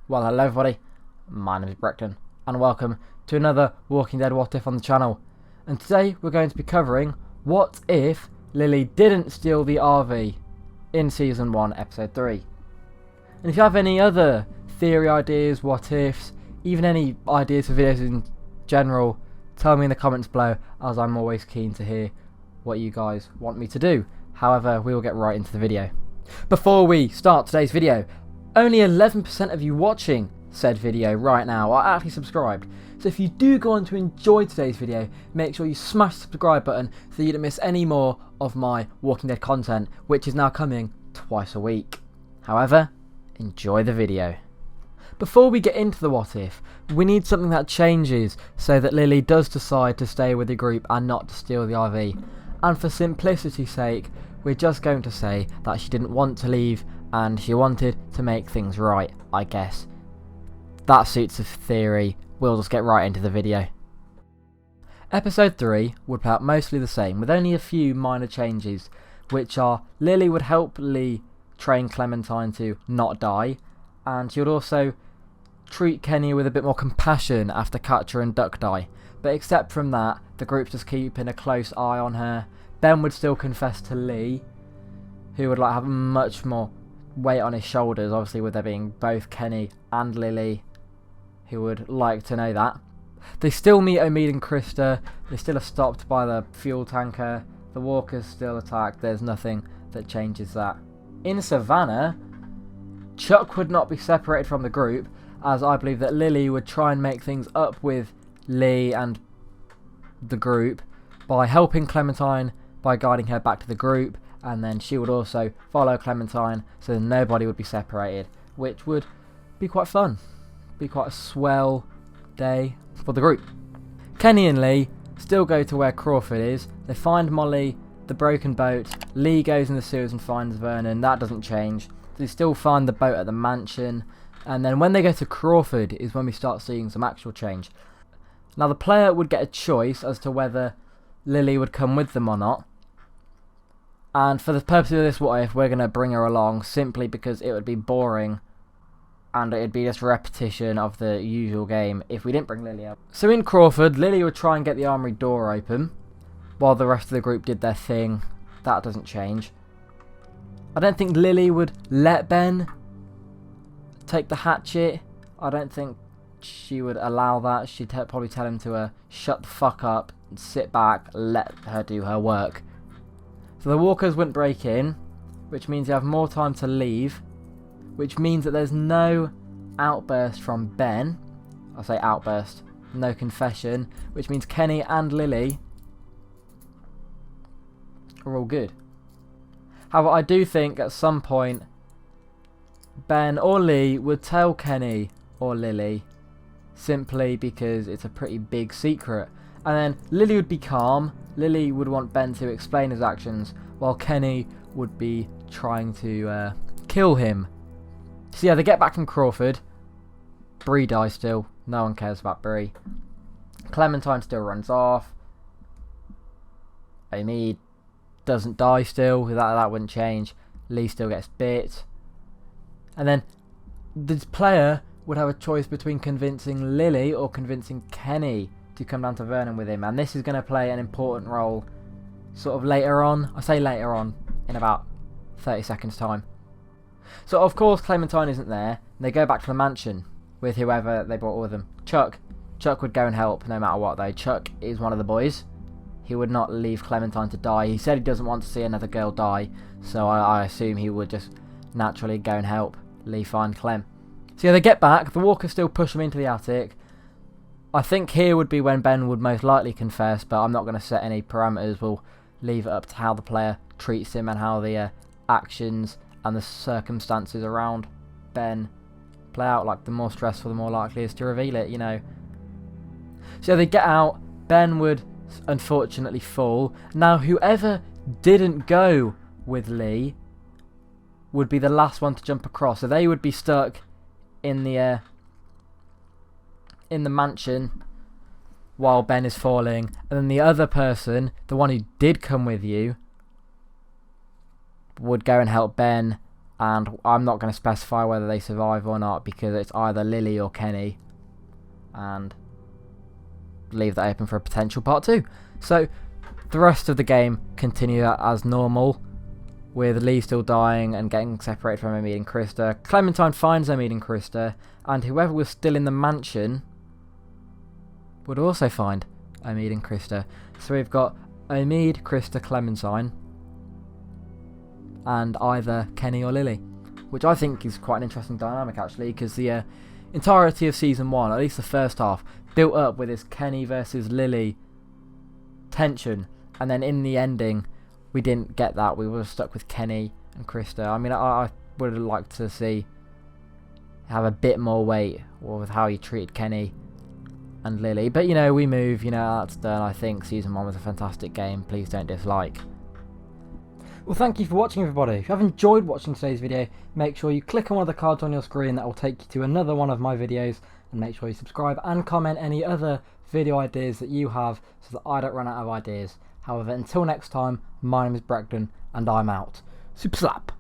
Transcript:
Well, hello everybody, my name is Brecton, and welcome to another Walking Dead What If on the channel. And today we're going to be covering what if Lilly didn't steal the RV in Season 1, Episode 3. And if you have any other theory ideas, what ifs, even any ideas for videos in general, tell me in the comments below, as I'm always keen to hear what you guys want me to do. However, we will get right into the video. Before we start today's video, only 11% of you watching said video right now are actually subscribed. So if you do go on to enjoy today's video, make sure you smash the subscribe button so you don't miss any more of my Walking Dead content, which is now coming twice a week. However, enjoy the video. Before we get into the what if, we need something that changes so that Lilly does decide to stay with the group and not to steal the RV. And for simplicity's sake, we're just going to say that she didn't want to leave and she wanted to make things right, I guess. That suits the theory. We'll just get right into the video. Episode 3 would play out mostly the same, with only a few minor changes, which are Lilly would help Lee train Clementine to not die, and she would also treat Kenny with a bit more compassion after Catcher and Duck die. But except from that, the group's just keeping a close eye on her. Ben would still confess to Lee, who would have much more weight on his shoulders, obviously with there being both Kenny and Lilly, who would like to know that. They still meet Omid and Krista. They still are stopped by the fuel tanker. The walkers still attack. There's nothing that changes that. In Savannah, Chuck would not be separated from the group, as I believe that Lilly would try and make things up with Lee and the group by helping Clementine, by guiding her back to the group, and then she would also follow Clementine so that nobody would be separated, which would be quite fun. Be quite a swell day for the group. Kenny and Lee still go to where Crawford is. They find Molly, the broken boat. Lee goes in the sewers and finds Vernon. That doesn't change. They still find the boat at the mansion. And then when they go to Crawford is when we start seeing some actual change. Now the player would get a choice as to whether Lilly would come with them or not. And for the purpose of this what if, we're going to bring her along simply because it would be boring and it'd be just repetition of the usual game if we didn't bring Lilly up. So in Crawford, Lilly would try and get the armory door open while the rest of the group did their thing. That doesn't change. I don't think Lilly would let Ben take the hatchet. I don't think she would allow that. She'd probably tell him to shut the fuck up and sit back, let her do her work. So the walkers wouldn't break in, which means you have more time to leave, which means that there's no outburst from Ben. I say outburst, no confession, which means Kenny and Lilly are all good. However, I do think at some point Ben or Lee would tell Kenny or Lilly, simply because it's a pretty big secret. And then Lilly would be calm. Lilly would want Ben to explain his actions, while Kenny would be trying to kill him. So yeah, they get back from Crawford. Bree dies still. No one cares about Bree. Clementine still runs off. Omid doesn't die still. That wouldn't change. Lee still gets bit. And then the player would have a choice between convincing Lilly or convincing Kenny to come down to Vernon with him. And this is going to play an important role sort of later on. I say later on, in about 30 seconds time. So of course Clementine isn't there. And they go back to the mansion with whoever they brought with them. Chuck would go and help no matter what though. Chuck is one of the boys. He would not leave Clementine to die. He said he doesn't want to see another girl die. So I assume he would just naturally go and help Lee find Clem. So yeah, they get back. The walkers still push them into the attic. I think here would be when Ben would most likely confess, but I'm not going to set any parameters. We'll leave it up to how the player treats him and how the actions and the circumstances around Ben play out. Like, the more stressful, the more likely it is to reveal it, you know. So they get out. Ben would unfortunately fall. Now, whoever didn't go with Lee would be the last one to jump across. So they would be stuck in the mansion while Ben is falling, and then the other person, the one who did come with you, would go and help Ben and I'm not going to specify whether they survive or not because it's either Lilly or Kenny, and leave that open for a potential part 2. So the rest of the game continue as normal, with Lee still dying and getting separated from Omid and Krista. Clementine finds Omid and Krista, and whoever was still in the mansion would also find Omid and Krista. So we've got Omid, Krista, Clementine, and either Kenny or Lilly, which I think is quite an interesting dynamic actually, because the entirety of season 1, at least the first half, built up with this Kenny versus Lilly tension, and then in the ending we didn't get that. We were stuck with Kenny and Krista. I mean, I would have liked to see have a bit more weight with how he treated Kenny and Lilly, but you know, we move, you know, that's done. I think season 1 was a fantastic game. Please don't dislike. Well, thank you for watching, everybody. If you have enjoyed watching today's video, make sure you click on one of the cards on your screen. That will take you to another one of my videos, and make sure you subscribe and comment any other video ideas that you have so that I don't run out of ideas. However, until next time, my name is Bregden and I'm out. Super slap!